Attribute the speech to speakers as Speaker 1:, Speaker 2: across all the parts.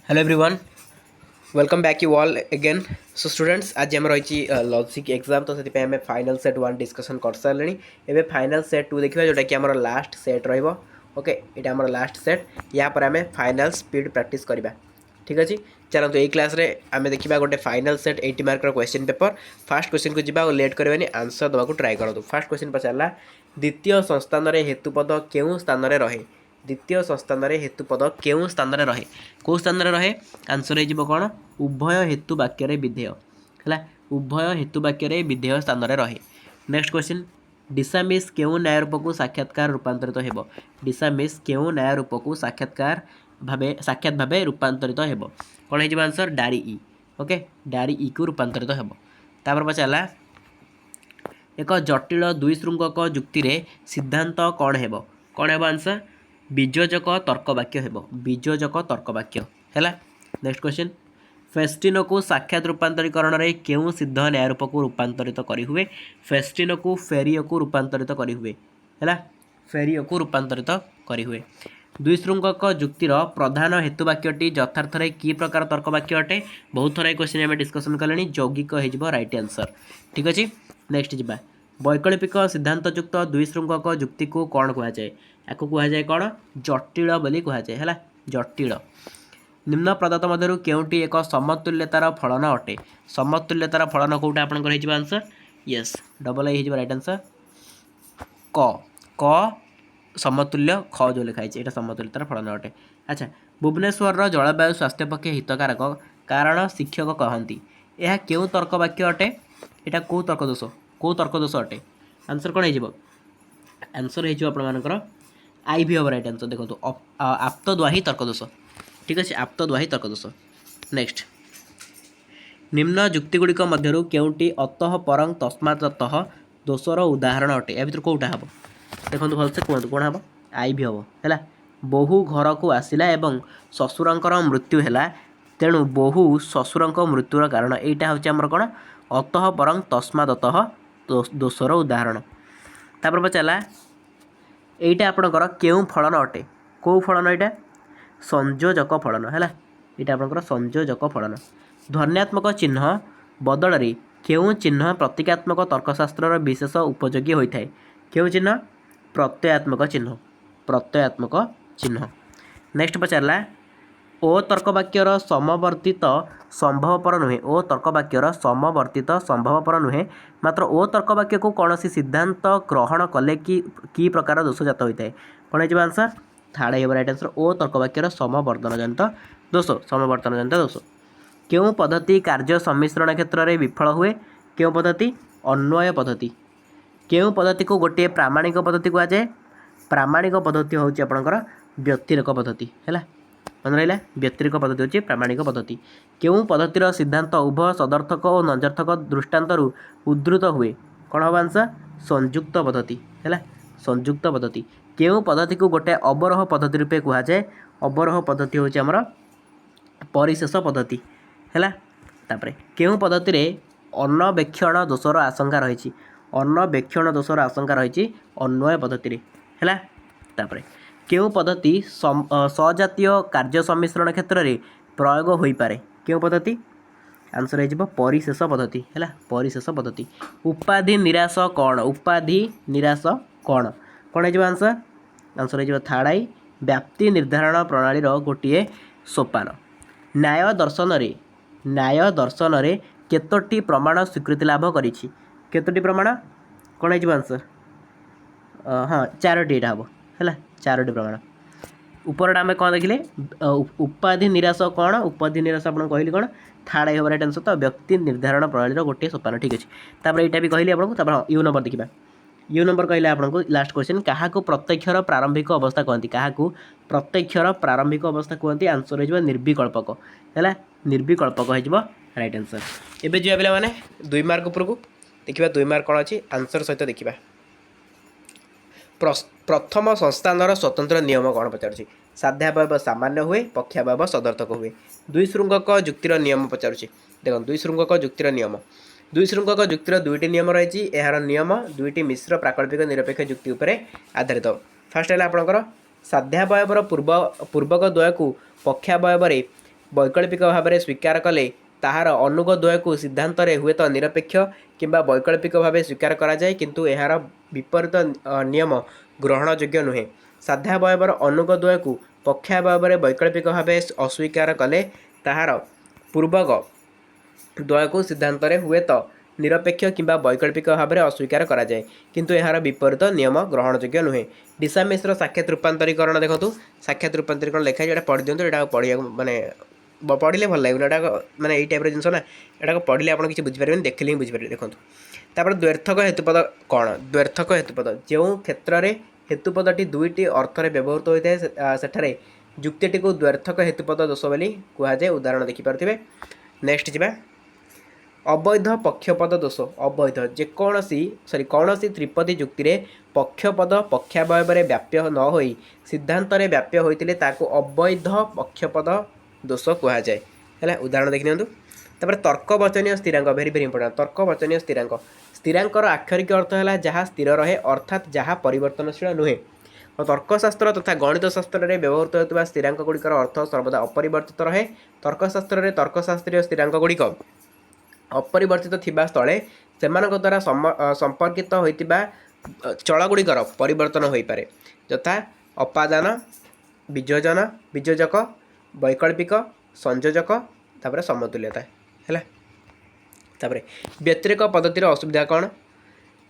Speaker 1: Hello everyone, welcome back you all again. So students, आज आम रही लॉजिक एग्जाम, तो से आम फाइनल सेट 1 डिस्कसन कर सारे। एवं फाइनल सेट 2 देखा जोटा कि आम लास्ट सेट रोके, यहाँ आम लास्ट सेट। या पर आम फाइनल स्पीड प्रैक्टिस करवा। ठीक अच्छे, चलते यही क्लास आम देखा गोटे final set 80 mark question paper. Fast question को जी लेट करवानी, आंसर देवाक ट्राए करूँ। फास्ट क्वेश्चन पचारा, द्वितीय संस्थान हेतुपद केउं स्थान रहे? द्वितीय संस्थान हेतुपद केउं स्थान रहे? कौ स्थान रहे? आंसर हो कौन? उभय हेतु वाक्य विधेय है। उभय हेतु वाक्य विधेय स्थान रहे। नेक्स्ट क्वेश्चन, डिसामिस केउं न्याय रूप को साक्षात्कार रूपांतरित हो? डिसामिस केउं न्याय रूप को साक्षात भाव रूपांतरित हो? कौन हो आंसर? डारी ई। ओके, डारी ई को रूपांतरित हो। तापर पचारा, एक जटिल दुई श्रृंखक जुक्ति रे सिद्धांत कौन है? कौन है आंसर? बीजोजक तर्क वाक्य है। बीजोजक तर्क वाक्य है। नेक्स्ट क्वेश्चन, फेस्टिन को साक्षात रूपांतरीकरण रे केउं सिद्ध न्यायरूप को रूपांतरित करी हुए? फेस्टिन को फेरियो को रूपांतरित करी हुए है। फेरियो को रूपांतरित करी हुए। दुई श्रृंखक जुक्तिर प्रधान हेतुवाक्यटी यथार्थ रे की प्रकार तर्क वाक्य अटे? बहुत थर क्वेश्चन आम डिस्कसन कले। यौगिक हो राइट आंसर। ठीक अच्छे, नेक्स्ट जा। वैकल्पिक सिद्धांतयुक्त दुई श्रृंखक जुक्ति को कौन कहुए? आपको कहुए कौन? जटिल बोली कहुए है। जटिल। निम्न प्रदत्त मध्य केउंटी एक समतुल्यतार फलन अटे? समतुल्यतार फलन कौटा आपंकर आंसर? यस, डबल आई राइट आंसर। क क समतुल्य, ख जो लिखाई है समतुल्यतार फलन अटे। अच्छा, भुवनेश्वर जलवायु स्वास्थ्य पक्षे हितकारक कारण शिक्षक कहती, यह क्यों तर्क वाक्य अटे? यहाँ कौ तर्क दोष? कौ तर्क दोष अटे? आंसर कौन हो? आंसर होकर आई भी हम राइट आंसर। देखो आप्तद्वाही तर्क दोष। ठीक अच्छे, आप्तद्वाही तर्क दोष। नेक्स्ट, निम्न जुक्तिगुड़िक मध्य केउंटी अतः परं तस्मात् ततः दोषर उदाहरण अटे? या भर कौटा हम? देखो भलसे कहतु कौन हम? आई भी हम है। बहु घर को आसला एवं ससुरंकर मृत्यु है, तेणु बहु ससुरंक मृत्युर कारण। यहाँ हूँ आमर कौन? अतः परं तस्मात् ततः दोषर उदाहरण। तापर पचारा, यहीटा आपणकर केउं फलन अटे? कौ फलन? यहाँ संयोजक फलन है। यहाँ आपणकर संयोजक फलन। ध्वन्यात्मक चिन्ह बदल रे केउं चिन्ह प्रतीकात्मक तर्कशास्त्र विशेष उपयोगी होता है? केउं चिन्ह? प्रत्ययात्मक चिन्ह। प्रत्ययात्मक चिन्ह। नेक्स्ट पचारा, ओ तर्कवाक्यर समवर्तित संभवपर नुहे? ओ तर्कवाक्यर समवर्तित संभवपर नुहे, मात्र ओ तर्कवाक्य को कौन सी सिद्धांत ग्रहण कले कि प्रकार दोष जात होता है? कौन हो आंसर? थर्ड है राइट आंसर। ओ तर्कवाक्यर समवर्तन जनित दोष। समवर्तन जनित दोष। क्यों पद्धति कार्य सम्मिश्रण क्षेत्र में विफल हुए? क्यों पद्धति? अन्वय पद्धति। क्यों पद्धति को गोटे प्रामाणिक पद्धति कहुए? प्रामाणिक पद्धति हूँ आपंकर व्यतिरेक पद्धति है। मन रहा, व्यतिरेक पद्धति हूँ प्रामाणिक पद्धति। क्यों पद्धतिर सिद्धांत उभय सदर्थक और नजर्थक दृष्टांतर उद्धृत हुए? कौन हम आंसर? संयुक्त पद्धति है। संयुक्त पद्धति। क्यों पद्धति को गोटे अवरोह पद्धति रूपे कहुए? अवरोह पद्धति हूँ आमर परिशेष पद्धति है। तापर क्यों पद्धति रे अन्वेक्षण दोषर आशंका रही? अन्वेक्षण दोषर आशंका रही अन्वय पद्धति है। तापर क्यों पद्धति सजातीय कार्य सम्मिश्रण क्षेत्र में प्रयोग हो पारे? क्यों पद्धति? आंसर हो परिशेष पद्धति है। परिशेष पद्धति। उपाधि निराश कौन? उपाधि निराश कौन? कौन हो आंसर? आंसर हो थर्ड आई, व्याप्ति निर्धारण प्रणाली गोटे सोपान। न्याय दर्शन रे केतोटी प्रमाण स्वीकृति लाभ करी? केतोटी प्रमाण? कौन हो आंसर? हाँ, चारोटी यहाँ हम है। चारोटी प्रमाण। उपरटा आम कौन देखिले? उपाधि निराश कौन? उपाधि निराश आपको कहली कौन? थर्ड आई राइट आंसर। तो व्यक्ति निर्धारण प्रणाली गोटे सोपान। ठीक अच्छे, तापर यहाँ भी कहली आपको। तापर यू नंबर देखा। यू नंबर कहले आपको लास्ट क्वेश्चन, क्या प्रत्यक्षर प्रारंभिक अवस्था कहती? क्या प्रत्यक्षर प्रारंभिक अवस्था कहती? आंसर हो निर्विकल्पक है। निर्विकल्पक हो राइट आंसर। एवं जी पे 2 मार्क उपरकू देखा। 2 मार्क कौन अच्छी आंसर सहित देखा। प्रथम संस्थान स्वतंत्र नियम कौन पचार? साध्यावयव सामान्य हुए, पक्षावयव सदर्थक हुए। दुई श्रृंखक जुक्तिर नियम पचार। देख, दुई श्रृंखक जुक्तिर नियम। दुई श्रृंखक जुक्तिर दुईटी नियम रही। यार नियम दुईटी मिश्र प्राकल्पिक निरपेक्ष जुक्ति उपर आधारित। फास्ट है आपंकर साध्यावयवर पूर्वक द्वय को पक्षावयव वैकल्पिक भाव में स्वीकार कले ताहार अनुग द्वय को सिद्धांत हुए तो निरपेक्ष किंबा वैकल्पिक भाव स्वीकार कराए किंतु यार विपरीत नियम ग्रहणयोग्य नुहे। साध्यावयवर अनुग द्वय को पक्षावयव वैकल्पिक भाव अस्वीकार कले ताहार पूर्वक द्वय को सिद्धांत हुए तो निरपेक्ष किंबा वैकल्पिक भाव में अस्वीकार कराए किंतु यार विपरीत नियम ग्रहणयोग्य नुहे। डिसामिश्र साक्षात रूपांतरीकरण देखो साक्षात रूपांतरीकरण लिखा है पढ़ी दिखाँ यहाँ पढ़िया मानने पढ़ले भल लगे एटा मानने यही टाइप जिन ना यहाँ पढ़ले आप किसी बुझीपारे देखिले ही बुझीपारे देखो। तापर द्व्यर्थक हेतुपद कौन द्व्यर्थक हेतुपद जो क्षेत्र में हेतुपदटी दुईटी अर्थरे व्यवहृत होता है सेठारे जुक्तिटी को द्व्यर्थक हेतुपद दोष बोली कहुए उदाहरण देखिपे। नेक्स्ट जा अवैध पक्षपद दोष अवैध जेकोसी कौन त्रिपदी जुक्ति में पक्षपद पक्षावयव व्याप्य न हो सिद्धांत व्याप्य होता अवैध पक्षपद दोष कहुए है। उदाहरण देखि नियंतु तापर तर्कवचनीय स्थिरांक भेरी भेरी इंपोर्टेंट तर्कवचनीय स्थिरांक स्थिरांकर आक्षरिक अर्थ है जहाँ स्थिर रहे अर्थात जहाँ परिवर्तनशील नुहे। तर्कशास्त्र तथा गणित शास्त्र में व्यवहृत होता स्थिरांक गुड़िकर अर्थ सर्वदा अपरिवर्तित रहे। तर्कशास्त्र में तर्कशास्त्रीय स्थिरांक गुड़िक अपरिवर्तित थिबा स्थले सेमानक द्वारा संपर्कित होइतिबा चलगुड़िकर परिवर्तन हो पारे यथा अपादान वियोजन वियोजक वैकल्पिक संयोजक तापर समतुल्यता है। तापर व्यतिरेक पद्धतिर असुविधा कौन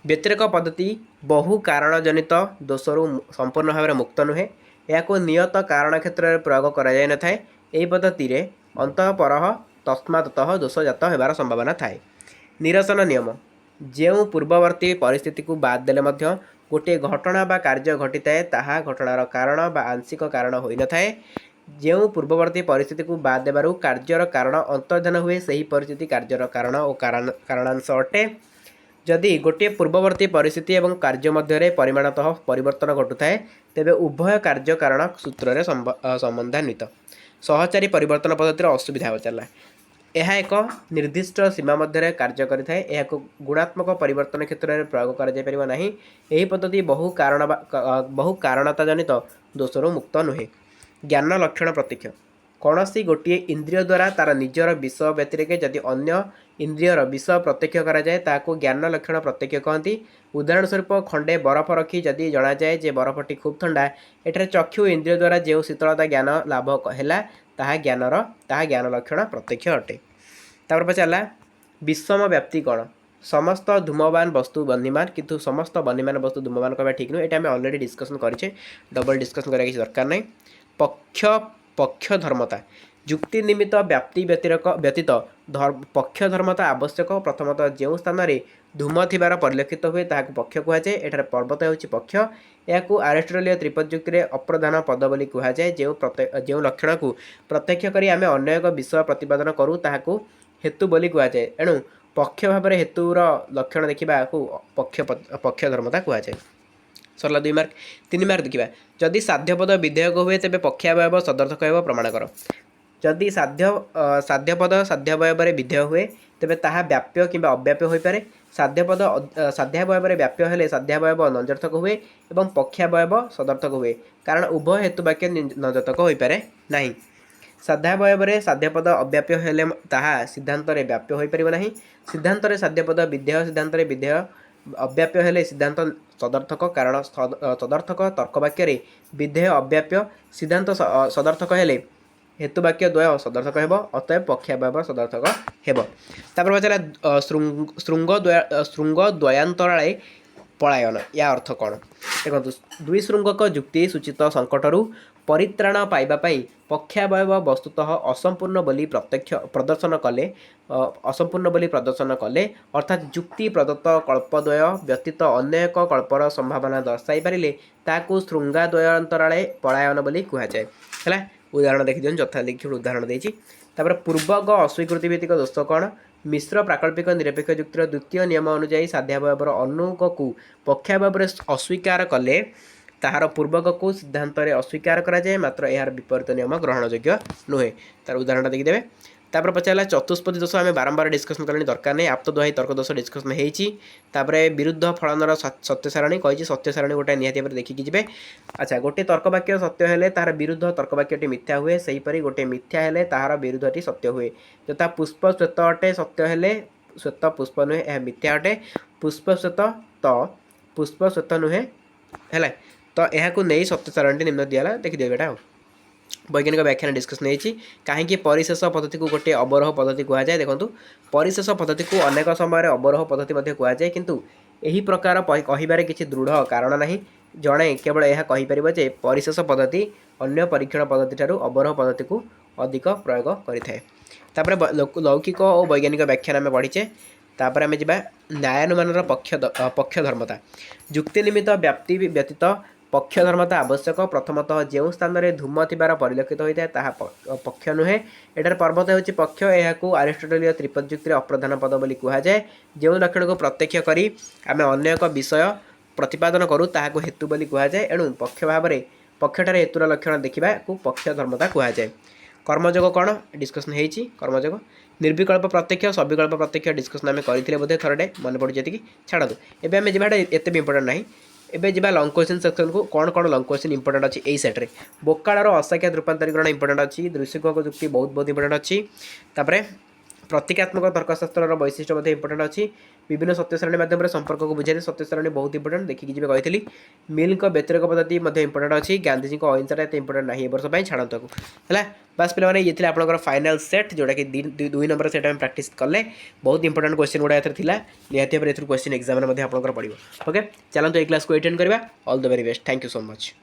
Speaker 1: व्यतिरेक पद्धति बहु कारण जनित दोषरु संपूर्ण भाव में मुक्त नुहे। या नियत कारण क्षेत्र में प्रयोग कराई न थाए। यही पद्धति रे अंतःपर तस्मातः दोषजात होबार संभावना थाए। निरसन नियम जो पूर्ववर्ती परिस्थिति को बाद देले मध्य गोटे घटना बा कार्य घटी थाए ताहा घटनार कारण बा आंशिक कारण होई न थाए। जो पूर्ववर्ती परिस्थिति को बाद देबारु कार्यर कारण अंतर्धान हुए सही परिस्थिति कार्यर कारण और कारणांश अटे। जदि गोटे पूर्ववर्ती परिस्थिति एवं कार्य मध्य परिमाणतः परिवर्तन घटुए तेबे उभय कार्य कारण सूत्र संबंधान्वित। सहचारी परिवर्तन पद्धति असुविधा हो चला यह एक निर्दिष्ट सीमा मध्य कार्य करें गुणात्मक परिवर्तन क्षेत्र में प्रयोग कर यही पद्धति बहु कारणता जनित दोषरु मुक्त नुहे। ज्ञान लक्षण प्रत्यक्ष कौन सी गोटे इंद्रिय द्वारा तार निजर विषय व्यतिरेक जदि अन्य इंद्रियर विषय प्रत्यक्ष कराए ताको ज्ञान लक्षण प्रत्यक्ष कहती। उदाहरण स्वरूप खंडे बरफ रखी जदि जना जाए जे बरफटी खूब ठंडा एठारे चक्षु इंद्रिय द्वारा जो शीतलता ज्ञान लाभ है ताहा ज्ञान लक्षण प्रत्यक्ष अटे। तापर पचारा विषम व्याप्ति कौन समस्त धूमवान वस्तु बन्हीमान किंतु समस्त बन्हीमान वस्तु धूमवान कहना ठीक नुह। ये ऑलरेडी डिस्कसन करें डबल डिस्कसन करा किसी दरकार नहीं। पक्ष पक्ष धर्मता जुक्ति निमित्त व्याप्ति व्यतीत पक्ष धर्मता आवश्यक। प्रथमतः जो स्थान में धूम थिबार परिलक्षित हुए ताहाକୁ पक्ष कहुए। एठार पर्वत होउछि पक्ष या आरिस्टोटेलीय त्रिपद जुक्ति में अप्रधान पद बोली कहुए। जो लक्षण को प्रत्यक्ष करी आमे अन्य एक विषय प्रतिपादन करूँ ताहाକୁ हेतु बोली कहुए। एणु पक्ष भाव में हेतुर लक्षण देखा पक्ष धर्मता कहुए। सरला 2 मार्क 3 मार्क देखा जदि साध्यपद विधेयक हुए तेज पक्षावयव सदर्थक हो प्रमाण कर। जदि साध्यपद साध्यावयव विधेय हुए तेज ताहा व्याप्य कि अव्याप्य हो पारे। साध्यपद साध्यावयव व्याप्य हेले साध्यावयव नंजर्थक हुए और पक्षावयव सदर्थक हुए कारण उभय हेतुवाक्य नंजर्थक हो पारे नहीं। साध्यावयव साध्यपद अव्याप्य हेले ताहा सिद्धांत व्याप्य हो पारिब नहीं। सिद्धांत साध्यपद विधेय सिद्धांत विधेय अव्याप्य हेले सिद्धांत सदर्थक कारण सदर्थक तर्कवाक्य विधेय अव्याप्य सिद्धांत सदर्थक हेले हेतुवाक्य द्वय सदर्थक हेब अतएव पक्षावयव सदर्थक हेब। तापर बचला श्रृंग द्वयांतराळे पलायन या अर्थ कौन देखो दुई श्रृंगक जुक्ति सूचित संकटरू परित्राण पाइबापी पक्षावयव वस्तुतः असंपूर्ण बोली प्रदर्शन कले अर्थात जुक्ति प्रदत्त कल्पद्वय व्यतीत अन्य एक कल्पर संभावना दर्शाई पारे ताकू श्रृंगाद्वयांतराळे पलायन बोली कहुए है। उदाहरण देखी दिखाँ यथा लिखि उदाहरण देती पूर्वक अस्वीकृति भित्तिक दोष कौन मिश्र प्राकल्पिक निरपेक्ष जुक्तिर द्वितीय नियम अनुଯାयी साध्यावयवर अनुक को पक्षावयव अस्वीकार कले ताहार पूर्वक को सिद्धांत अस्वीकार कराए मात्र यार विपरीत नियम ग्रहणयोग्य नुहे। तार उदाहरण देखीदे तापर पचारा चतुष्पदी दोष आम बारंबार डिस्कसन कले दरकार नहीं आप्त दुहाई तर्क दोष डिस्कसन होपर विरुद्ध फलनर सत्य सारणी कही सत्य सारणी गोटे निहाती भाव देखिकी जी। अच्छा गोटे तर्क वाक्य सत्य हेले तार विरुद्ध तर्क वाक्यटी मिथ्या हुए सेहीपरि गोटे मिथ्या हेले तार विरुद्धटी सत्य हुए यथा पुष्प श्वेत अटे सत्य हेले श्वेत पुष्प नुहे यह मिथ्या अटे पुष्प श्वेत तो पुष्प श्वेत नुहे है तो यह नहीं सत्य सारणी निम्न दिगला देखिए बेटा वैज्ञानिक व्याख्यान डिस्कसन होती कहीं परिशेष पद्धति को गोटे अवरोह पद्धति कहुए देखो परिशेष पद्धति को अनेक समय अवरोह पद्धति कहुए किंतु यही प्रकार कहिबारे किसी दृढ़ कारण ना जड़े केवल यह कहीपर जे परिशेष पद्धति अन्य परीक्षण पद्धति ठारू अवरोह पद्धति को अधिक प्रयोग करें। लौकिक और वैज्ञानिक व्याख्यान आम पढ़ीचे तापर आम जा न्यायानुमान पक्ष धर्मता जुक्ति निमित्त व्याप्ति व्यतीत पक्ष धर्मता आवश्यक प्रथमतः जो स्थान में धूम थिबार परिलक्षित होता है ताहा पक्ष नुहे एटार पर्वत होची पक्ष यह आरिस्टोटेलीय त्रिपद जुक्ति अप्रधान पद बोली कहुए जो लक्षण को प्रत्यक्ष करी आम अन्य एक विषय प्रतिपादन करूँ ताहाको हेतु बोली कहुए एणु पक्ष भाव में पक्षठार हेतुर लक्षण देखा पक्ष धर्मता कहुए। कर्मयोग कौन डिस्कसन होती कर्मयोग निर्विकल्प प्रत्यक्ष सविकल्प प्रत्यक्ष डिस्कसन आम करते बोधे थरटे मन पड़ी जी छाड़ू एवं आम जाटा एत भी इंपोर्टेंट ना एबे जा लंग क्वेश्चन सेक्शन को कौन कौन लंग क्वेश्चन इंपोर्टेंट अच्छी यही सेट्रे बोकाळर असाख्यात रूपांतरीकरण इंपोर्टेंट अच्छी दृश्यक जुक्ति बहुत इंपोर्टेंट अच्छी तापर प्रतीकात्मक तर्कशास्त्र वैशिष्ट्य इंपोर्टेंट अच्छी विभिन्न सत्य सारणी माध्यम संपर्क को बुझे सत्य सारणी बहुत इंपोर्टेंट देखिए जी कही मिल व्यतिरेक पद्धति इंपोर्टेंट अच्छी गांधीजी अहिंसा एत इंपोर्टेंट ना वर्ष छाड़ू है बास पे ये आप फाइनाल सेट जोटा कि 2 नंबर सेट में प्राक्ट कले बहुत इंपोर्टेंट क्वेश्चन गुड़ा निहाती भाव क्वेश्चन एग्जाम में पड़ो ओके चलते ये क्लास को अटेंड करवा all the very best thank you so much.